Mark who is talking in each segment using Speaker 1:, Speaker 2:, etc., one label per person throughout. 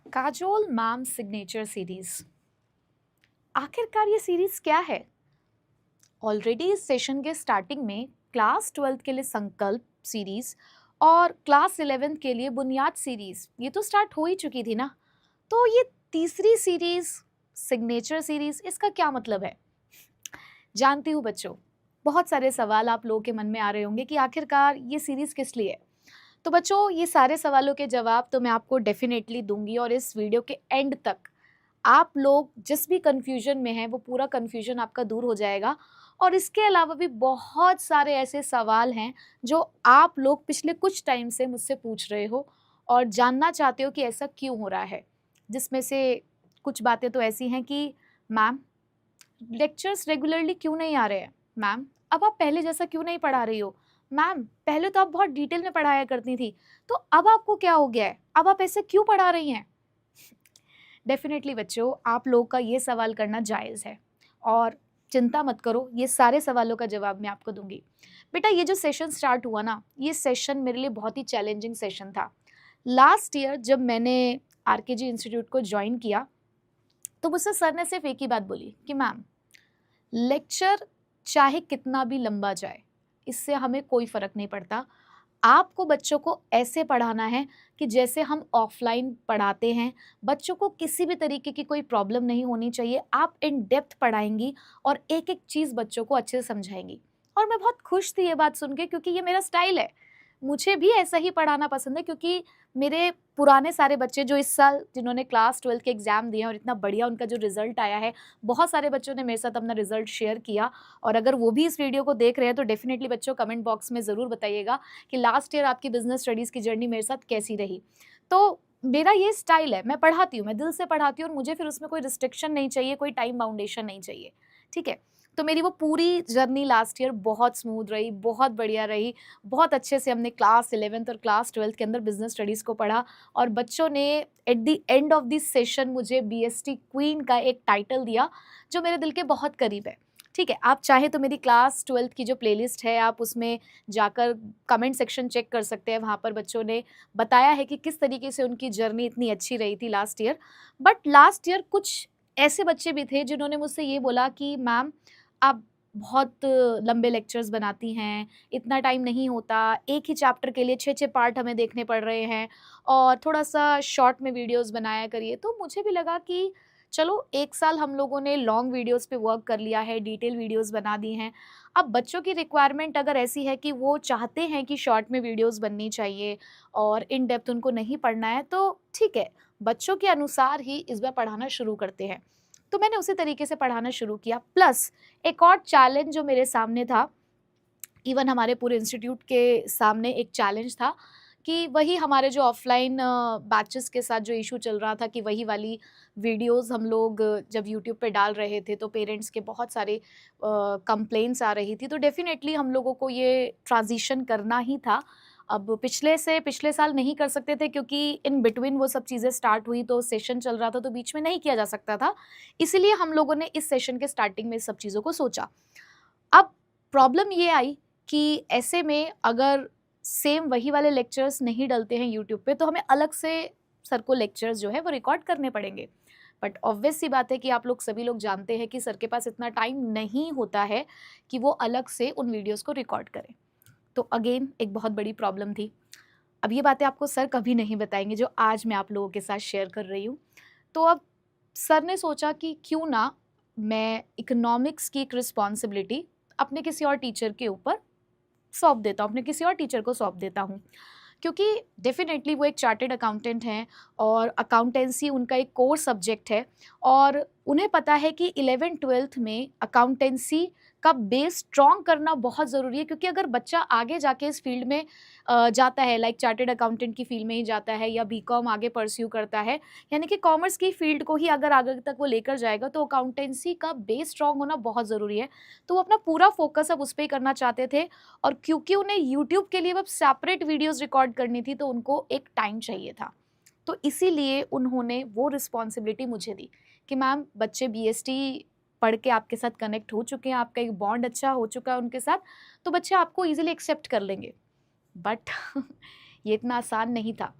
Speaker 1: Kajol ma'am signature series. आखिरकार ये series क्या है? ऑलरेडी इस सेशन के स्टार्टिंग में क्लास 12th के लिए संकल्प सीरीज और क्लास 11th के लिए बुनियाद सीरीज ये तो स्टार्ट हो ही चुकी थी ना। तो ये तीसरी सीरीज सिग्नेचर सीरीज, इसका क्या मतलब है? जानती हूँ बच्चों, बहुत सारे सवाल आप लोगों के मन में आ रहे होंगे कि आखिरकार ये सीरीज किस लिए है। तो बच्चों, ये सारे सवालों के जवाब तो मैं आपको डेफिनेटली दूंगी और इस वीडियो के एंड तक आप लोग जिस भी कंफ्यूजन में हैं वो पूरा कंफ्यूजन आपका दूर हो जाएगा। और इसके अलावा भी बहुत सारे ऐसे सवाल हैं जो आप लोग पिछले कुछ टाइम से मुझसे पूछ रहे हो और जानना चाहते हो कि ऐसा क्यों हो रहा है। जिसमें से कुछ बातें तो ऐसी हैं कि मैम, लेक्चर्स रेगुलरली क्यों नहीं आ रहे हैं? मैम, अब आप पहले जैसा क्यों नहीं पढ़ा रही हो? मैम, पहले तो आप बहुत डिटेल में पढ़ाया करती थी, तो अब आपको क्या हो गया है? अब आप ऐसे क्यों पढ़ा रही हैं? डेफिनेटली बच्चों, आप लोगों का ये सवाल करना जायज़ है और चिंता मत करो, ये सारे सवालों का जवाब मैं आपको दूंगी। बेटा, ये जो सेशन स्टार्ट हुआ ना, ये सेशन मेरे लिए बहुत ही चैलेंजिंग सेशन था। लास्ट ईयर जब मैंने आरकेजी इंस्टीट्यूट को ज्वाइन किया तो मुझसे सर ने सिर्फ एक ही बात बोली कि मैम, लेक्चर चाहे कितना भी लंबा जाए, इससे हमें कोई फ़र्क नहीं पड़ता। आपको बच्चों को ऐसे पढ़ाना है कि जैसे हम ऑफलाइन पढ़ाते हैं। बच्चों को किसी भी तरीके की कोई प्रॉब्लम नहीं होनी चाहिए। आप इन डेप्थ पढ़ाएँगी और एक-एक चीज़ बच्चों को अच्छे से समझाएँगी। और मैं बहुत खुश थी ये बात सुन के, क्योंकि ये मेरा स्टाइल है। मुझे भी ऐसा ही पढ़ाना पसंद है, क्योंकि मेरे पुराने सारे बच्चे जो इस साल जिन्होंने क्लास 12 के एग्ज़ाम दिए हैं और इतना बढ़िया उनका जो रिज़ल्ट आया है, बहुत सारे बच्चों ने मेरे साथ अपना रिज़ल्ट शेयर किया। और अगर वो भी इस वीडियो को देख रहे हैं तो डेफ़िनेटली बच्चों कमेंट बॉक्स में ज़रूर बताइएगा कि लास्ट ईयर आपकी बिज़नेस स्टडीज़ की जर्नी मेरे साथ कैसी रही। तो मेरा ये स्टाइल है, मैं पढ़ाती हूँ, मैं दिल से पढ़ाती हूँ और मुझे फिर उसमें कोई रिस्ट्रिक्शन नहीं चाहिए, कोई टाइम बाउंडेशन नहीं चाहिए, ठीक है? तो मेरी वो पूरी जर्नी लास्ट ईयर बहुत स्मूथ रही, बहुत बढ़िया रही। बहुत अच्छे से हमने क्लास 11th और क्लास 12th के अंदर बिज़नेस स्टडीज़ को पढ़ा और बच्चों ने at the end of this session मुझे बीएसटी क्वीन का एक टाइटल दिया, जो मेरे दिल के बहुत करीब है। ठीक है, आप चाहे तो मेरी क्लास 12th की जो प्लेलिस्ट है, आप उसमें जाकर कमेंट सेक्शन चेक कर सकते हैं। वहाँ पर बच्चों ने बताया है कि किस तरीके से उनकी जर्नी इतनी अच्छी रही थी last year. But last year कुछ ऐसे बच्चे भी थे जिन्होंने मुझसे ये बोला कि मैम, आप बहुत लंबे लेक्चर्स बनाती हैं, इतना टाइम नहीं होता, एक ही चैप्टर के लिए 6-6 पार्ट हमें देखने पड़ रहे हैं और थोड़ा-सा शॉर्ट में वीडियोज़ बनाया करिए। तो मुझे भी लगा कि चलो, 1 साल हम लोगों ने लॉन्ग वीडियोज़ पे वर्क कर लिया है, डिटेल वीडियोज़ बना दी हैं। अब बच्चों की रिक्वायरमेंट अगर ऐसी है कि वो चाहते हैं कि शॉर्ट में वीडियोज़ बननी चाहिए और इन डेप्थ उनको नहीं पढ़ना है, तो ठीक है, बच्चों के अनुसार ही इस बार पढ़ाना शुरू करते हैं। तो मैंने उसी तरीके से पढ़ाना शुरू किया। प्लस एक और चैलेंज जो मेरे सामने था, इवन हमारे पूरे इंस्टीट्यूट के सामने एक चैलेंज था कि वही हमारे जो ऑफलाइन बैचेस के साथ जो इशू चल रहा था कि वही वाली वीडियोस हम लोग जब यूट्यूब पे डाल रहे थे तो पेरेंट्स के बहुत सारे कंप्लेंट्स आ रही थी। तो डेफिनेटली हम लोगों को ये ट्रांजिशन करना ही था। अब पिछले साल नहीं कर सकते थे, क्योंकि इन बिटवीन वो सब चीज़ें स्टार्ट हुई, तो सेशन चल रहा था तो बीच में नहीं किया जा सकता था। इसीलिए हम लोगों ने इस सेशन के स्टार्टिंग में इस सब चीज़ों को सोचा। अब प्रॉब्लम ये आई कि ऐसे में अगर सेम वही वाले लेक्चर्स नहीं डलते हैं यूट्यूब पे, तो हमें अलग से सर को लेक्चर्स जो है वो रिकॉर्ड करने पड़ेंगे। बट ऑब्वियस सी बात है कि आप लोग सभी लोग जानते हैं कि सर के पास इतना टाइम नहीं होता है कि वो अलग से उन वीडियोस को रिकॉर्ड करें। तो अगेन एक बहुत बड़ी प्रॉब्लम थी। अब ये बातें आपको सर कभी नहीं बताएंगे जो आज मैं आप लोगों के साथ शेयर कर रही हूँ। तो अब सर ने सोचा कि क्यों ना मैं इकोनॉमिक्स की एक रिस्पॉन्सिबिलिटी अपने किसी और टीचर के ऊपर सौंप देता हूँ, अपने किसी और टीचर को सौंप देता हूँ। क्योंकि डेफ़िनेटली वो एक चार्टर्ड अकाउंटेंट हैं और अकाउंटेंसी उनका एक कोर सब्जेक्ट है और उन्हें पता है कि 11th-12th में अकाउंटेंसी का बेस स्ट्रॉन्ग करना बहुत ज़रूरी है, क्योंकि अगर बच्चा आगे जाके इस फील्ड में जाता है, लाइक चार्टर्ड अकाउंटेंट की फील्ड में ही जाता है या बीकॉम आगे परस्यू करता है, यानी कि कॉमर्स की फील्ड को ही अगर आगे तक वो लेकर जाएगा, तो अकाउंटेंसी का बेस स्ट्रॉन्ग होना बहुत ज़रूरी है। तो वो अपना पूरा फोकस अब उस पे ही करना चाहते थे और क्योंकि उन्हें यूट्यूब के लिए अब सेपरेट वीडियोज़ रिकॉर्ड करनी थी, तो उनको एक टाइम चाहिए था। तो इसीलिए उन्होंने वो रिस्पॉन्सिबिलिटी मुझे दी कि मैम, बच्चे बीएसटी पढ़ के आपके साथ कनेक्ट हो चुके हैं, आपका एक बॉन्ड अच्छा हो चुका है उनके साथ, तो बच्चे आपको ईज़िली एक्सेप्ट कर लेंगे। बट ये इतना आसान नहीं था।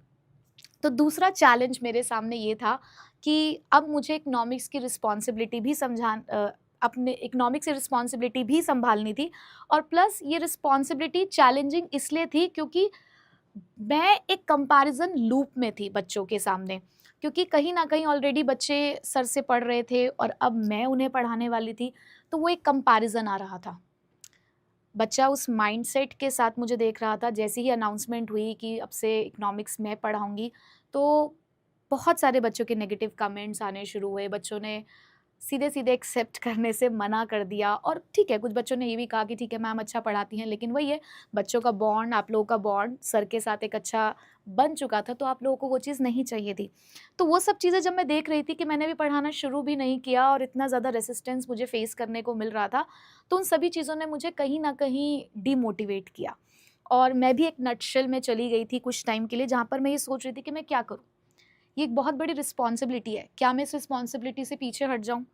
Speaker 1: तो दूसरा चैलेंज मेरे सामने ये था कि अब मुझे इकोनॉमिक्स की रिस्पॉन्सिबिलिटी भी अपने इकोनॉमिक्स की रिस्पॉन्सिबिलिटी भी संभालनी थी, और प्लस ये रिस्पॉन्सिबिलिटी चैलेंजिंग इसलिए थी क्योंकि मैं एक कंपैरिजन लूप में थी बच्चों के सामने, क्योंकि कहीं ना कहीं ऑलरेडी बच्चे सर से पढ़ रहे थे और अब मैं उन्हें पढ़ाने वाली थी, तो वो एक कंपैरिजन आ रहा था। बच्चा उस माइंडसेट के साथ मुझे देख रहा था। जैसे ही अनाउंसमेंट हुई कि अब से इकोनॉमिक्स मैं पढ़ाऊंगी, तो बहुत सारे बच्चों के नेगेटिव कमेंट्स आने शुरू हुए। बच्चों ने सीधे सीधे एक्सेप्ट करने से मना कर दिया, और ठीक है, कुछ बच्चों ने ये भी कहा कि ठीक है मैम अच्छा पढ़ाती हैं, लेकिन वही है, बच्चों का बॉन्ड, आप लोगों का बॉन्ड सर के साथ एक अच्छा बन चुका था, तो आप लोगों को वो चीज़ नहीं चाहिए थी। तो वो सब चीज़ें जब मैं देख रही थी कि मैंने भी पढ़ाना शुरू भी नहीं किया और इतना ज़्यादा रेसिस्टेंस मुझे फेस करने को मिल रहा था, तो उन सभी चीज़ों ने मुझे कहीं ना कहीं डिमोटिवेट किया, और मैं भी एक नटशेल में चली गई थी कुछ टाइम के लिए, जहाँ पर मैं ये सोच रही थी कि मैं क्या करूँ। ये एक बहुत बड़ी रिस्पॉन्सिबिलिटी है, क्या मैं इस रिस्पॉन्सिबिलिटी से पीछे हट जाऊँ?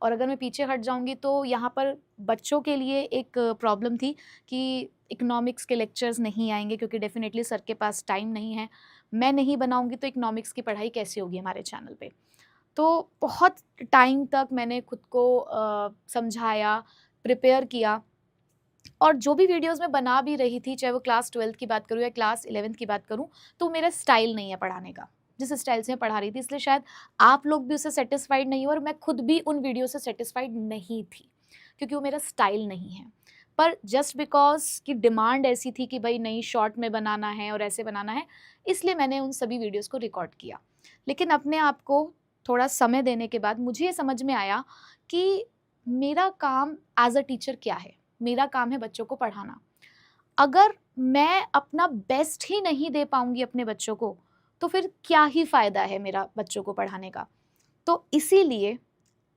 Speaker 1: और अगर मैं पीछे हट जाऊँगी तो यहाँ पर बच्चों के लिए एक प्रॉब्लम थी कि इकोनॉमिक्स के लेक्चर्स नहीं आएँगे, क्योंकि डेफ़िनेटली सर के पास टाइम नहीं है। मैं नहीं बनाऊँगी तो इकोनॉमिक्स की पढ़ाई कैसे होगी हमारे चैनल पे? तो बहुत टाइम तक मैंने खुद को समझाया, प्रिपेयर किया, और जो भी वीडियोज़ मैं बना भी रही थी, चाहे वो क्लास 12th की बात करूँ या क्लास 11th की बात करूँ, तो मेरा स्टाइल नहीं है पढ़ाने का, जिस स्टाइल से मैं पढ़ा रही थी, इसलिए शायद आप लोग भी उससे सैटिस्फाइड नहीं हो, और मैं खुद भी उन वीडियो से सैटिस्फाइड नहीं थी, क्योंकि वो मेरा स्टाइल नहीं है। पर जस्ट बिकॉज़ कि डिमांड ऐसी थी कि भई नहीं, शॉर्ट में बनाना है और ऐसे बनाना है, इसलिए मैंने उन सभी वीडियोज़ को रिकॉर्ड किया। लेकिन अपने आप को थोड़ा समय देने के बाद मुझे ये समझ में आया कि मेरा काम एज़ अ टीचर क्या है? मेरा काम है बच्चों को पढ़ाना। अगर मैं अपना बेस्ट ही नहीं दे पाऊँगी अपने बच्चों को, तो फिर क्या ही फ़ायदा है मेरा बच्चों को पढ़ाने का? तो इसीलिए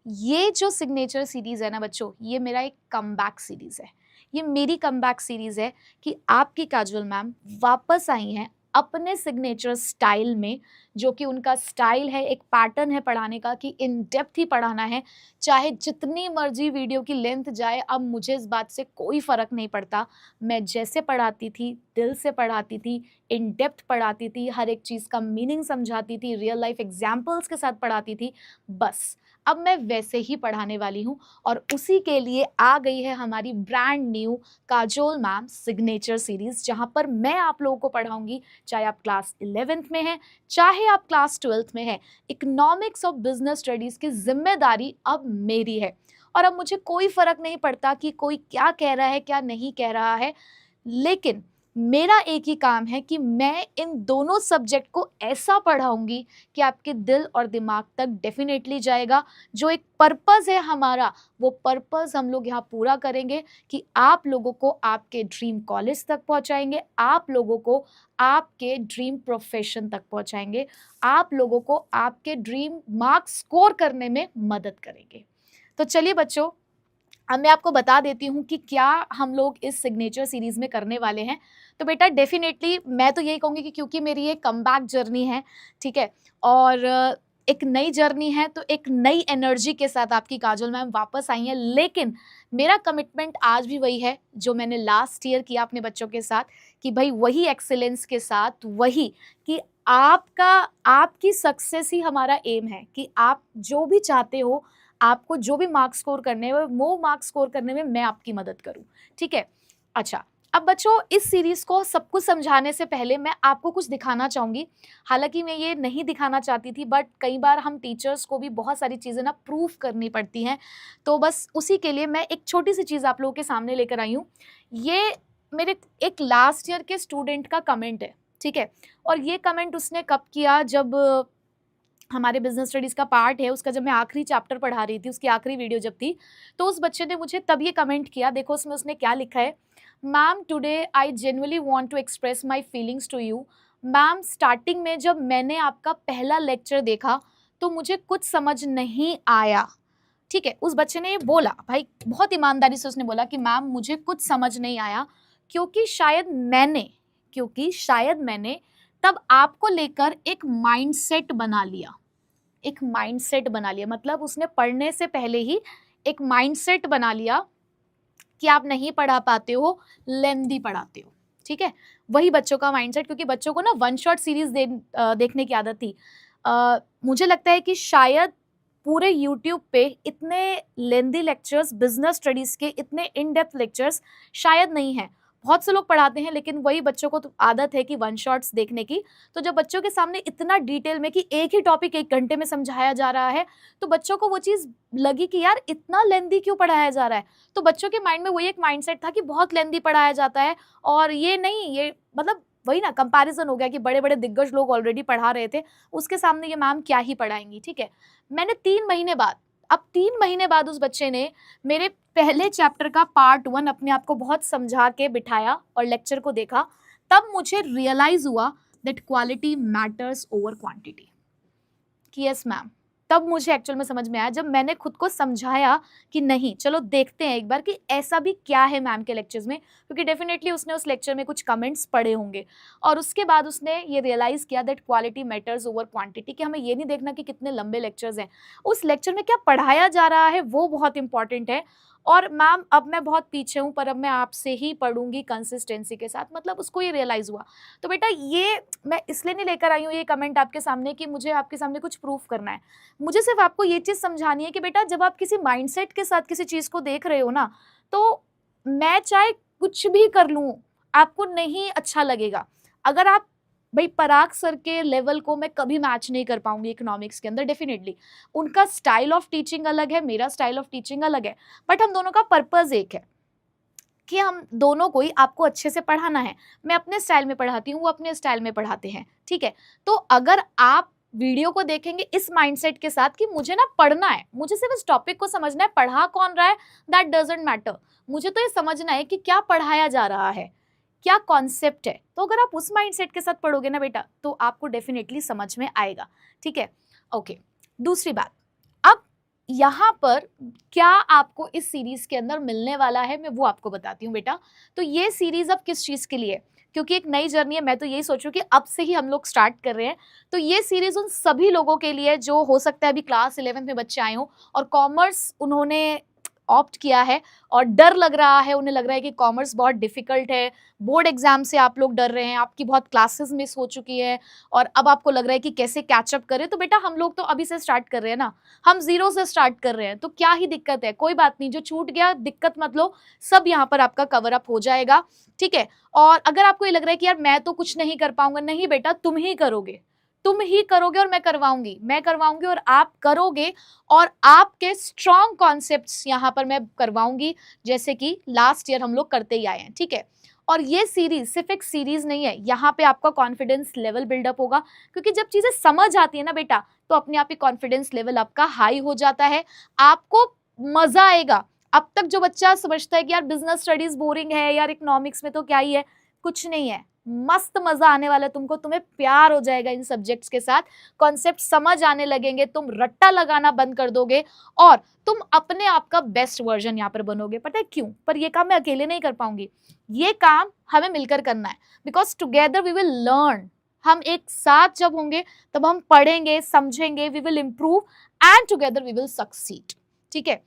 Speaker 1: ये जो सिग्नेचर सीरीज़ है ना बच्चों, ये मेरा एक कमबैक सीरीज़ है। ये मेरी कमबैक सीरीज़ है कि आपकी काजोल मैम वापस आई हैं अपने सिग्नेचर स्टाइल में, जो कि उनका स्टाइल है, एक पैटर्न है पढ़ाने का कि इन डेप्थ ही पढ़ाना है। चाहे जितनी मर्ज़ी वीडियो की लेंथ जाए, अब मुझे इस बात से कोई फ़र्क नहीं पड़ता। मैं जैसे पढ़ाती थी, दिल से पढ़ाती थी, इन डेप्थ पढ़ाती थी, हर एक चीज़ का मीनिंग समझाती थी, रियल लाइफ़ एग्ज़ाम्पल्स के साथ पढ़ाती थी। बस अब मैं वैसे ही पढ़ाने वाली हूँ, और उसी के लिए आ गई है हमारी brand new Kajol ma'am signature series, जहाँ पर मैं आप लोगों को पढ़ाऊँगी, चाहे आप क्लास 11th में हैं, चाहे आप क्लास 12th में हैं। इकोनॉमिक्स और बिजनेस स्टडीज़ की ज़िम्मेदारी अब मेरी है, और अब मुझे कोई फ़र्क नहीं पड़ता कि कोई क्या कह रहा है, क्या नहीं कह रहा है। लेकिन मेरा एक ही काम है कि मैं इन दोनों सब्जेक्ट को ऐसा पढ़ाऊँगी कि आपके दिल और दिमाग तक डेफ़िनेटली जाएगा। जो एक पर्पज़ है हमारा, वो पर्पज़ हम लोग यहाँ पूरा करेंगे कि आप लोगों को आपके ड्रीम कॉलेज तक पहुँचाएँगे, आप लोगों को आपके ड्रीम प्रोफ़ेशन तक पहुँचाएँगे, आप लोगों को आपके ड्रीम मार्क्स स्कोर करने में मदद करेंगे। तो चलिए बच्चों, अब मैं आपको बता देती हूँ कि क्या हम लोग इस सिग्नेचर सीरीज़ में करने वाले हैं। तो बेटा डेफ़िनेटली मैं तो यही कहूँगी कि क्योंकि मेरी ये कमबैक जर्नी है, ठीक है? और एक नई जर्नी है, तो एक नई एनर्जी के साथ आपकी काजोल मैम वापस आई हैं। लेकिन मेरा कमिटमेंट आज भी वही है जो मैंने लास्ट ईयर किया अपने बच्चों के साथ, कि भई वही एक्सीलेंस के साथ, वही कि आपकी सक्सेस ही हमारा एम है, कि आप जो भी चाहते हो, आपको जो भी मार्क्स स्कोर करने हैं, वो मार्क्स स्कोर करने में मैं आपकी मदद करूँ, ठीक है? अच्छा, अब बच्चों इस सीरीज़ को सब कुछ समझाने से पहले मैं आपको कुछ दिखाना चाहूँगी। हालाँकि मैं ये नहीं दिखाना चाहती थी, बट कई बार हम टीचर्स को भी बहुत सारी चीज़ें ना प्रूफ करनी पड़ती हैं, तो बस उसी के लिए मैं एक छोटी-सी चीज़ आप लोगों के सामने लेकर आई हूँ। ये मेरे एक लास्ट ईयर के स्टूडेंट का कमेंट है, ठीक है? और ये कमेंट उसने कब किया, जब हमारे बिजनेस स्टडीज़ का पार्ट है उसका, जब मैं आखिरी चैप्टर पढ़ा रही थी, उसकी आखिरी वीडियो जब थी, तो उस बच्चे ने मुझे तब ये कमेंट किया। देखो उसमें उसने क्या लिखा है, ma'am today I genuinely want to express my feelings to you. Ma'am starting में जब मैंने आपका पहला लेक्चर देखा तो मुझे कुछ समझ नहीं आया, ठीक है? उस बच्चे ने ये बोला, भाई बहुत ईमानदारी से उसने बोला कि मैम मुझे कुछ समझ नहीं आया, क्योंकि शायद मैंने तब आपको लेकर एक माइंडसेट बना लिया। एक माइंडसेट बना लिया, मतलब उसने पढ़ने से पहले ही एक माइंडसेट बना लिया कि आप नहीं पढ़ा पाते हो, लेंदी पढ़ाते हो, ठीक है? वही बच्चों का माइंडसेट, क्योंकि बच्चों को ना वन शॉट सीरीज देखने की आदत थी। मुझे लगता है कि शायद पूरे यूट्यूब पे इतने लेंदी लेक्चर्स, बिजनेस स्टडीज के इतने इन डेप्थ लेक्चर्स शायद नहीं है। बहुत से लोग पढ़ाते हैं, लेकिन वही बच्चों को तो आदत है कि वन शॉट्स देखने की। तो जब बच्चों के सामने इतना डिटेल में कि एक ही टॉपिक 1 घंटे में समझाया जा रहा है, तो बच्चों को वो चीज़ लगी कि यार इतना लेंदी क्यों पढ़ाया जा रहा है। तो बच्चों के माइंड में वही एक माइंडसेट था कि बहुत लेंदी पढ़ाया जाता है, और ये नहीं, ये मतलब वही ना कंपैरिजन हो गया कि बड़े बड़े दिग्गज लोग ऑलरेडी पढ़ा रहे थे, उसके सामने ये मैम क्या ही पढ़ाएंगी। ठीक है, मैंने 3 महीने बाद, अब 3 महीने बाद उस बच्चे ने मेरे पहले चैप्टर का पार्ट 1 अपने आप को बहुत समझा के बिठाया और लेक्चर को देखा, तब मुझे रियलाइज हुआ that quality matters over quantity. कि यस मैम, तब मुझे एक्चुअल में समझ में आया जब मैंने खुद को समझाया कि नहीं, चलो देखते हैं एक बार कि ऐसा भी क्या है मैम के लेक्चर्स में, क्योंकि डेफिनेटली उसने उस लेक्चर में कुछ कमेंट्स पढ़े होंगे, और उसके बाद उसने ये रियलाइज किया that quality matters over quantity, कि हमें ये नहीं देखना कि कितने लंबे लेक्चर्स हैं, उस लेक्चर में क्या पढ़ाया जा रहा है वो बहुत इंपॉर्टेंट है। और मैम अब मैं बहुत पीछे हूँ, पर अब मैं आपसे ही पढ़ूंगी कंसिस्टेंसी के साथ, मतलब उसको ये रियलाइज हुआ। तो बेटा ये मैं इसलिए नहीं लेकर आई हूँ ये कमेंट आपके सामने कि मुझे आपके सामने कुछ प्रूफ करना है, मुझे सिर्फ आपको ये चीज़ समझानी है कि बेटा जब आप किसी माइंडसेट के साथ किसी चीज़ को देख रहे हो ना, तो मैं चाहे कुछ भी कर लूँ आपको नहीं अच्छा लगेगा। अगर आप भाई पराग सर के लेवल को मैं कभी मैच नहीं कर पाऊंगी इकोनॉमिक्स के अंदर, डेफिनेटली उनका स्टाइल ऑफ टीचिंग अलग है, मेरा स्टाइल ऑफ टीचिंग अलग है, बट हम दोनों का पर्पस एक है कि हम दोनों को ही आपको अच्छे से पढ़ाना है। मैं अपने स्टाइल में पढ़ाती हूँ, वो अपने स्टाइल में पढ़ाते हैं। ठीक है, तो अगर आप वीडियो को देखेंगे इस माइंडसेट के साथ कि मुझे ना पढ़ना है, मुझे सिर्फ इस टॉपिक को समझना है, पढ़ा कौन रहा है दैट डजंट मैटर, मुझे तो ये समझना है कि क्या पढ़ाया जा रहा है, क्या कॉन्सेप्ट है। तो अगर आप उस माइंडसेट के साथ पढ़ोगे ना बेटा, तो आपको डेफिनेटली समझ में आएगा। ठीक है, ओके। दूसरी बात, अब यहाँ पर क्या आपको इस सीरीज के अंदर मिलने वाला है, मैं वो आपको बताती हूँ बेटा। तो ये सीरीज अब किस चीज़ के लिए, क्योंकि एक नई जर्नी है, मैं तो यही सोचूं कि अब से ही हम लोग स्टार्ट कर रहे हैं। तो ये सीरीज उन सभी लोगों के लिए जो हो सकता है अभी क्लास 11th में बच्चे आए हों और कॉमर्स उन्होंने ऑप्ट किया है और डर लग रहा है, उन्हें लग रहा है कि कॉमर्स बहुत डिफिकल्ट है, बोर्ड एग्जाम से आप लोग डर रहे हैं, आपकी बहुत क्लासेस मिस हो चुकी है और अब आपको लग रहा है कि कैसे कैचअप करें। तो बेटा हम लोग तो अभी से स्टार्ट कर रहे हैं ना, हम जीरो से स्टार्ट कर रहे हैं, तो क्या ही दिक्कत है, कोई बात नहीं, जो छूट गया दिक्कत मत लो, सब यहाँ पर आपका कवर अप हो जाएगा। ठीक है, और अगर आपको ये लग रहा है कि यार मैं तो कुछ नहीं कर पाऊंगा, नहीं बेटा तुम ही करोगे, तुम ही करोगे और मैं करवाऊंगी और आप करोगे, और आपके स्ट्रॉन्ग कॉन्सेप्ट्स यहाँ पर मैं करवाऊंगी, जैसे कि लास्ट ईयर हम लोग करते ही आए हैं। ठीक है, और ये सीरीज सिर्फ एक सीरीज नहीं है, यहाँ पे आपका कॉन्फिडेंस लेवल बिल्डअप होगा, क्योंकि जब चीजें समझ आती है ना बेटा, तो अपने आप ही कॉन्फिडेंस लेवल आपका हाई हो जाता है, आपको मजा आएगा। अब तक जो बच्चा समझता है कि यार बिजनेस स्टडीज बोरिंग है, यार इकोनॉमिक्स में तो क्या ही है, कुछ नहीं है, मस्त मजा आने वाला है तुमको, तुम्हें प्यार हो जाएगा इन सब्जेक्ट्स के साथ, कॉन्सेप्ट समझ आने लगेंगे, तुम रट्टा लगाना बंद कर दोगे और तुम अपने आप का बेस्ट वर्जन यहाँ पर बनोगे। पता है क्यों? पर ये काम मैं अकेले नहीं कर पाऊंगी, ये काम हमें मिलकर करना है, because together we will learn. हम एक साथ जब होंगे तब हम पढ़ेंगे, समझेंगे, we will improve and together we will succeed. ठीक है,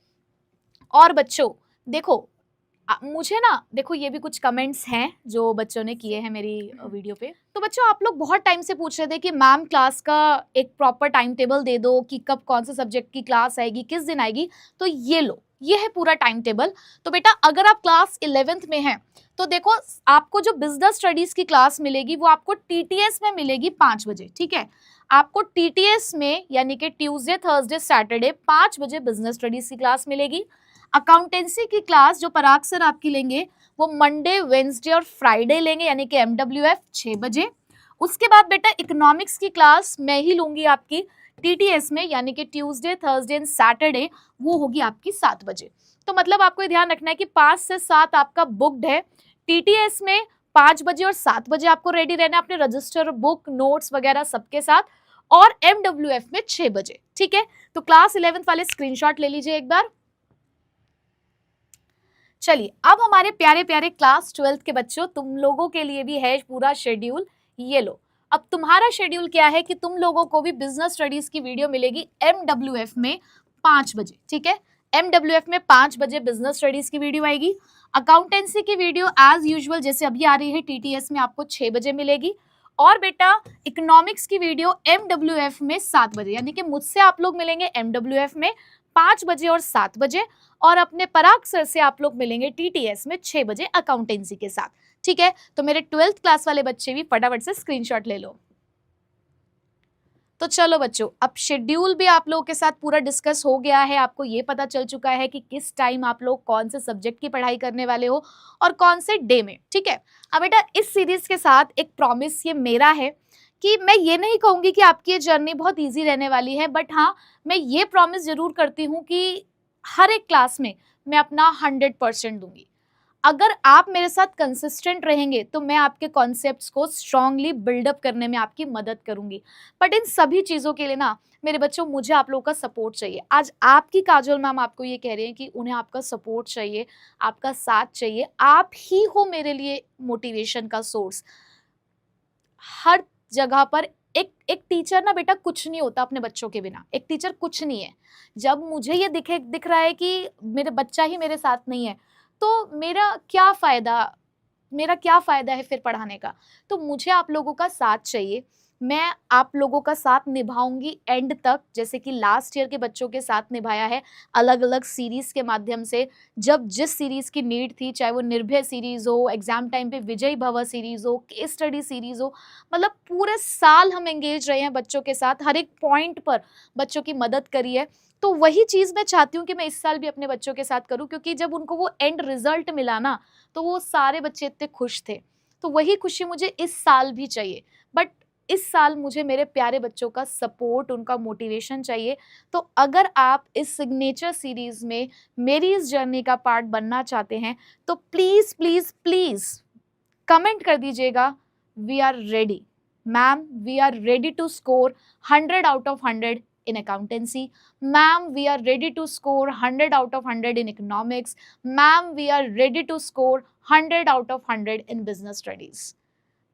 Speaker 1: और बच्चों देखो मुझे ना देखो, ये भी कुछ कमेंट्स हैं जो बच्चों ने किए हैं मेरी वीडियो पे। तो बच्चों आप लोग बहुत टाइम से पूछ रहे थे कि मैम क्लास का एक प्रॉपर टाइम टेबल दे दो कि कब कौन से सब्जेक्ट की क्लास आएगी, किस दिन आएगी। तो ये लो, ये है पूरा टाइम टेबल। तो बेटा अगर आप क्लास 11th में हैं तो देखो, आपको जो बिजनेस स्टडीज की क्लास मिलेगी वो आपको टीटीएस में मिलेगी 5 बजे। ठीक है, आपको टीटीएस में यानी कि ट्यूसडे थर्सडे सैटरडे 5 बजे बिजनेस स्टडीज की क्लास मिलेगी। अकाउंटेंसी की क्लास जो पराग सर आपकी लेंगे वो मंडे, वेंसडे और फ्राइडे लेंगे, यानी कि MWF 6 बजे। उसके बाद बेटा इकोनॉमिक्स की क्लास मैं ही लूंगी आपकी टीटीएस में, यानी कि ट्यूसडे थर्सडे एंड सैटरडे, वो होगी आपकी 7 बजे। तो मतलब आपको ध्यान रखना है कि 5 से 7 आपका बुक्ड है, टीटीएस में 5 बजे और 7 बजे आपको रेडी रहना है अपने रजिस्टर, बुक, नोट्स वगैरह सबके साथ, और MWF में 6 बजे। ठीक है, तो क्लास 11th वाले स्क्रीनशॉट ले लीजिए एक बार। चलिए अब हमारे प्यारे प्यारे क्लास 12th के बच्चों, तुम लोगों के लिए भी है पूरा शेड्यूल, ये लो। अब तुम्हारा शेड्यूल क्या है कि तुम लोगों को भी बिजनेस स्टडीज की वीडियो मिलेगी MWF में 5 बजे। ठीक है, MWF में 5 बजे बिजनेस स्टडीज की वीडियो आएगी। अकाउंटेंसी की वीडियो एज यूजुअल जैसे अभी आ रही है TTS में आपको 6 बजे मिलेगी। और बेटा इकोनॉमिक्स की वीडियो MWF में 7 बजे, यानी कि मुझसे आप लोग मिलेंगे MWF में 5 बजे और 7 बजे, और अपने पराग सर से आप लोग मिलेंगे TTS में 6 बजे अकाउंटेंसी के साथ। ठीक है, तो मेरे 12th क्लास वाले बच्चे भी फटाफट से स्क्रीनशॉट ले लो। तो चलो बच्चों, अब शेड्यूल भी आप लोगों के साथ पूरा डिस्कस हो गया है। आपको ये पता चल चुका है कि किस टाइम आप लोग कौन से सब्जेक्ट की पढ़ाई करने वाले हो और कौन से डे में। ठीक है, अब बेटा इस सीरीज के साथ एक प्रॉमिस ये मेरा है कि मैं ये नहीं कहूंगी कि आपकी ये जर्नी बहुत इजी रहने वाली है, बट हाँ मैं ये प्रॉमिस जरूर करती हूँ कि हर एक क्लास में मैं अपना 100% दूंगी। अगर आप मेरे साथ कंसिस्टेंट रहेंगे तो मैं आपके कॉन्सेप्ट्स को स्ट्रांगली बिल्डअप करने में आपकी मदद करूंगी। बट इन सभी चीज़ों के लिए ना मेरे बच्चों मुझे आप लोगों का सपोर्ट चाहिए। आज आपकी काजल मैम आपको ये कह रहे हैं कि उन्हें आपका सपोर्ट चाहिए, आपका साथ चाहिए। आप ही हो मेरे लिए मोटिवेशन का सोर्स। हर जगह पर एक टीचर ना बेटा कुछ नहीं होता अपने बच्चों के बिना। एक टीचर कुछ नहीं है। जब मुझे ये दिख रहा है कि मेरे बच्चा ही मेरे साथ नहीं है तो मेरा क्या फ़ायदा है फिर पढ़ाने का। तो मुझे आप लोगों का साथ चाहिए। मैं आप लोगों का साथ निभाऊंगी एंड तक, जैसे कि लास्ट ईयर के बच्चों के साथ निभाया है अलग अलग सीरीज़ के माध्यम से। जब जिस सीरीज़ की नीड थी, चाहे वो निर्भय सीरीज़ हो, एग्ज़ाम टाइम पे विजय भव सीरीज़ हो, केस स्टडी सीरीज़ हो, मतलब पूरे साल हम एंगेज रहे हैं बच्चों के साथ। हर एक पॉइंट पर बच्चों की मदद करी है। तो वही चीज़ मैं चाहती हूँ कि मैं इस साल भी अपने बच्चों के साथ करूँ, क्योंकि जब उनको वो एंड रिजल्ट मिला ना तो वो सारे बच्चे इतने खुश थे। तो वही खुशी मुझे इस साल भी चाहिए। बट इस साल मुझे मेरे प्यारे बच्चों का सपोर्ट, उनका मोटिवेशन चाहिए। तो अगर आप इस सिग्नेचर सीरीज़ में मेरी इस जर्नी का पार्ट बनना चाहते हैं तो प्लीज़ प्लीज़ प्लीज़ कमेंट कर दीजिएगा, we are ready ma'am, we are ready to score 100 out of 100 in accountancy. Ma'am, we are ready to score 100 out of 100 in economics. Ma'am, we are ready to score 100 out of 100 in business studies.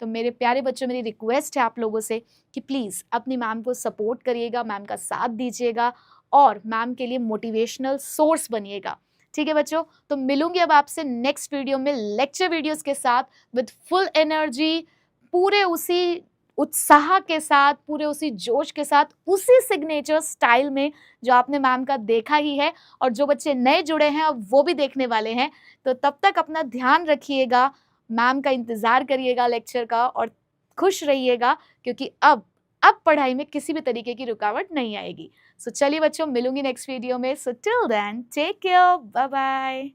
Speaker 1: तो मेरे प्यारे बच्चों, मेरी request है आप लोगों से कि प्लीज़ अपनी मैम को सपोर्ट करिएगा, मैम का साथ दीजिएगा और मैम के लिए मोटिवेशनल सोर्स बनिएगा। ठीक है बच्चों, तो मिलूंगी अब आपसे नेक्स्ट वीडियो में लेक्चर वीडियोस के साथ विद फुल एनर्जी, पूरे उसी उत्साह के साथ, पूरे उसी जोश के साथ, उसी सिग्नेचर स्टाइल में जो आपने मैम का देखा ही है और जो बच्चे नए जुड़े हैं अब वो भी देखने वाले हैं। तो तब तक अपना ध्यान रखिएगा, मैम का इंतज़ार करिएगा लेक्चर का और खुश रहिएगा, क्योंकि अब पढ़ाई में किसी भी तरीके की रुकावट नहीं आएगी। सो चलिए बच्चों, मिलूंगी नेक्स्ट वीडियो में। So till then take care, bye bye.